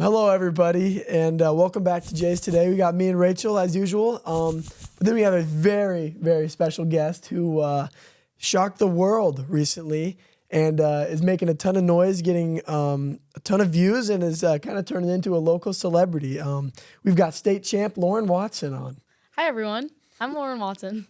Hello, everybody, and welcome back to Jays Today. We got me and Rachel, as usual. But then we have a very, very special guest who shocked the world recently and is making a ton of noise, getting a ton of views, and is kind of turning into a local celebrity. We've got state champ Lauren Watson on. Hi, everyone. I'm Lauren Watson.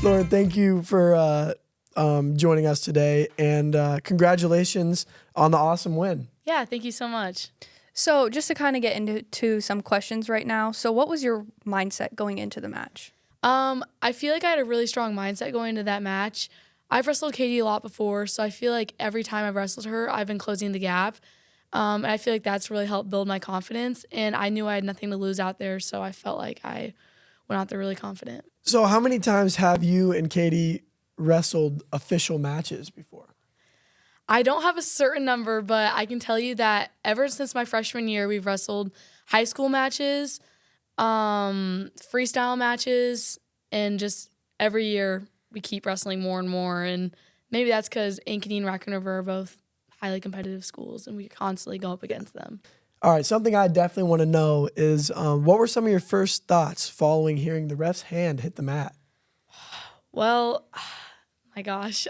Lauren, thank you for joining us today, and congratulations on the awesome win. Yeah, thank you so much. So just to kind of get into some questions right now. So what was your mindset going into the match? I feel like I had a really strong mindset going into that match. I've wrestled Katie a lot before, so I feel like every time I've wrestled her, I've been closing the gap. And I feel like that's really helped build my confidence. And I knew I had nothing to lose out there, so I felt like I went out there really confident. So how many times have you and Katie wrestled official matches before? I don't have a certain number, but I can tell you that ever since my freshman year, we've wrestled high school matches, freestyle matches, and just every year we keep wrestling more and more. And maybe that's because Ankeny and Raccoon River are both highly competitive schools, and we constantly go up against them. All right, something I definitely want to know is what were some of your first thoughts following hearing the ref's hand hit the mat? Well, my gosh,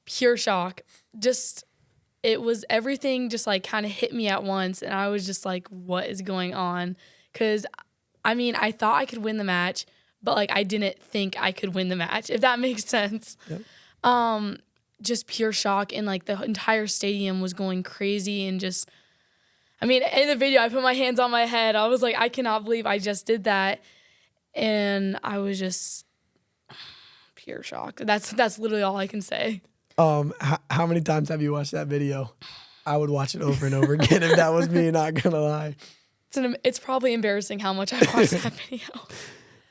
pure shock. Just, it was everything just like kind of hit me at once, and I was just like, what is going on? Because, I mean, I thought I could win the match, but like I didn't think I could win the match, if that makes sense. Yep. Just pure shock, and like the entire stadium was going crazy, and just, I mean, in the video, I put my hands on my head. I was like, I cannot believe I just did that. And I was just pure shock. That's literally all I can say. How many times have you watched that video? I would watch it over and over again if that was me, not gonna lie. It's probably embarrassing how much I watched that video.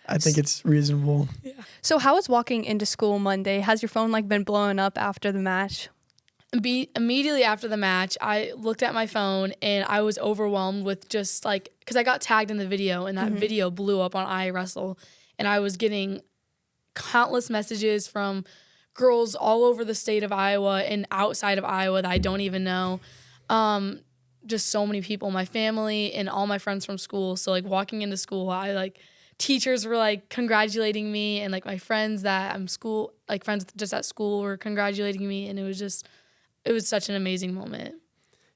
I think it's reasonable. Yeah. So how was walking into school Monday? Has your phone been blowing up after the match? Immediately after the match, I looked at my phone and I was overwhelmed with just because I got tagged in the video, and that video blew up on iWrestle, and I was getting countless messages from girls all over the state of Iowa and outside of Iowa that I don't even know. Just so many people, my family and all my friends from school. So walking into school, teachers were congratulating me, and my friends that I'm friends just at school were congratulating me, and it was such an amazing moment.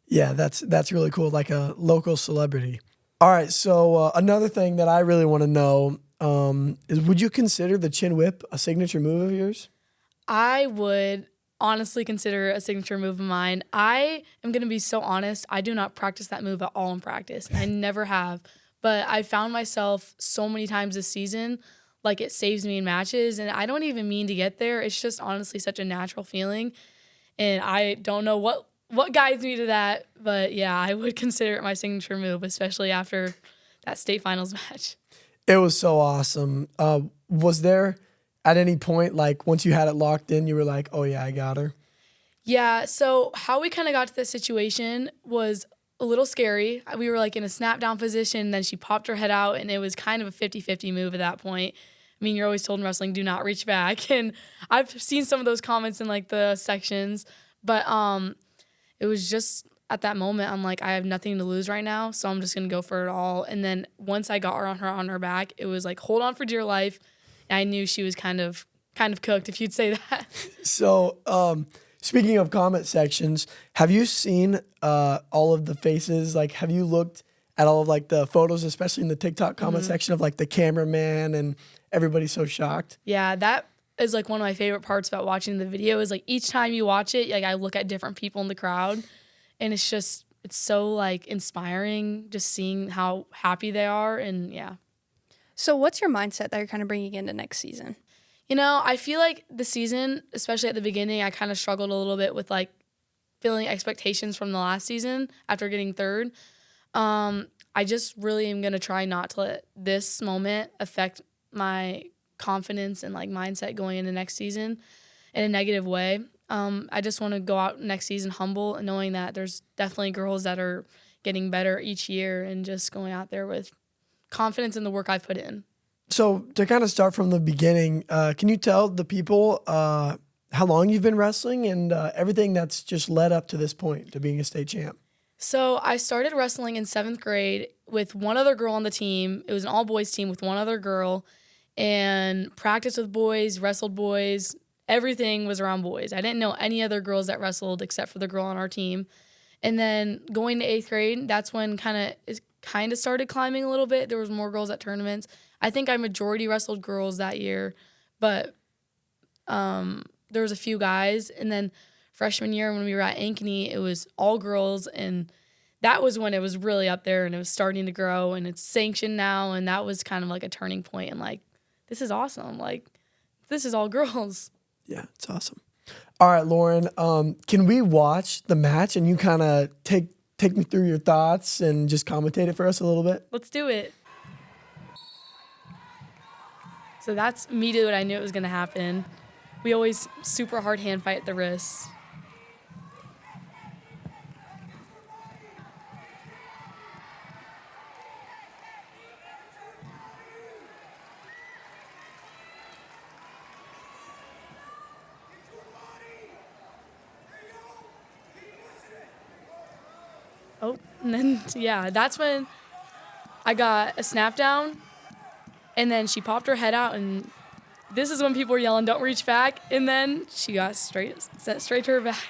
Yeah, that's really cool, like a local celebrity. All right, so another thing that I really want to know is, would you consider the chin whip a signature move of yours? I would honestly consider it a signature move of mine. I am going to be so honest. I do not practice that move at all in practice. I never have. But I found myself so many times this season, it saves me in matches. And I don't even mean to get there. It's just honestly such a natural feeling. And I don't know what guides me to that. But, yeah, I would consider it my signature move, especially after that state finals match. It was so awesome. Was there at any point, once you had it locked in, you were like, oh, yeah, I got her? Yeah, so how we kind of got to this situation was a little scary. We were in a snap down position, then she popped her head out, and it was kind of a 50-50 move at that point. I mean, you're always told in wrestling, do not reach back. And I've seen some of those comments in the sections, but it was just at that moment, I'm I have nothing to lose right now, so I'm just going to go for it all. And then once I got her on her back, it was hold on for dear life. And I knew she was kind of cooked, if you'd say that. So, speaking of comment sections, have you seen all of the faces? Have you looked at all of the photos, especially in the TikTok comment section of the cameraman and everybody's so shocked? Yeah, that is one of my favorite parts about watching the video is each time you watch it, I look at different people in the crowd, and it's so inspiring just seeing how happy they are, and yeah. So what's your mindset that you're kind of bringing into next season? I feel the season, especially at the beginning, I kind of struggled a little bit with feeling expectations from the last season after getting third. I just really am going to try not to let this moment affect my confidence and mindset going into next season in a negative way. I just want to go out next season humble and knowing that there's definitely girls that are getting better each year, and just going out there with confidence in the work I've put in. So to kind of start from the beginning, can you tell the people how long you've been wrestling and everything that's just led up to this point to being a state champ? So I started wrestling in 7th grade with one other girl on the team. It was an all-boys team with one other girl, and practiced with boys, wrestled boys. Everything was around boys. I didn't know any other girls that wrestled except for the girl on our team. And then going to 8th grade, that's when kind of started climbing a little bit. There was more girls at tournaments. I think I majority wrestled girls that year, but there was a few guys. And then freshman year when we were at Ankeny, it was all girls, and that was when it was really up there and it was starting to grow, and it's sanctioned now, and that was kind of like a turning point, and like, this is awesome. Like, this is all girls. Yeah, it's awesome. All right, Lauren, can we watch the match and you kind of take me through your thoughts and just commentate it for us a little bit? Let's do it. So that's immediately what I knew it was going to happen. We always super hard hand fight at the wrists. Oh, and then, yeah, that's when I got a snap down, and then she popped her head out, and this is when people were yelling, "Don't reach back," and then she got sent straight to her back.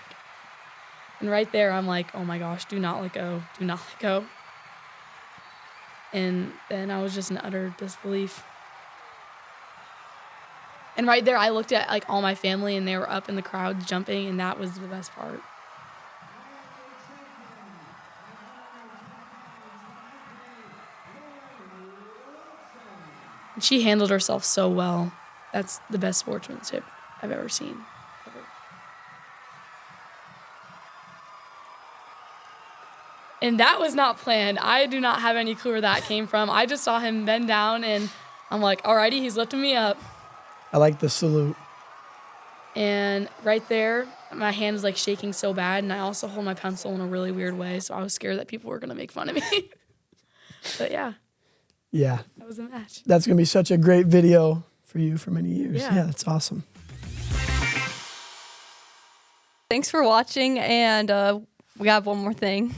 And right there, I'm like, oh my gosh, do not let go, do not let go. And then I was just in utter disbelief. And right there, I looked at like all my family, and they were up in the crowd jumping, and that was the best part. She handled herself so well. That's the best sportsmanship I've ever seen. Ever. And that was not planned. I do not have any clue where that came from. I just saw him bend down, and I'm like, alrighty, he's lifting me up. I like the salute. And right there, my hand was like shaking so bad, and I also hold my pencil in a really weird way, so I was scared that people were going to make fun of me. But yeah. Yeah. That was a match. That's going to be such a great video for you for many years. Yeah. Yeah, that's awesome. Thanks for watching, and we have one more thing.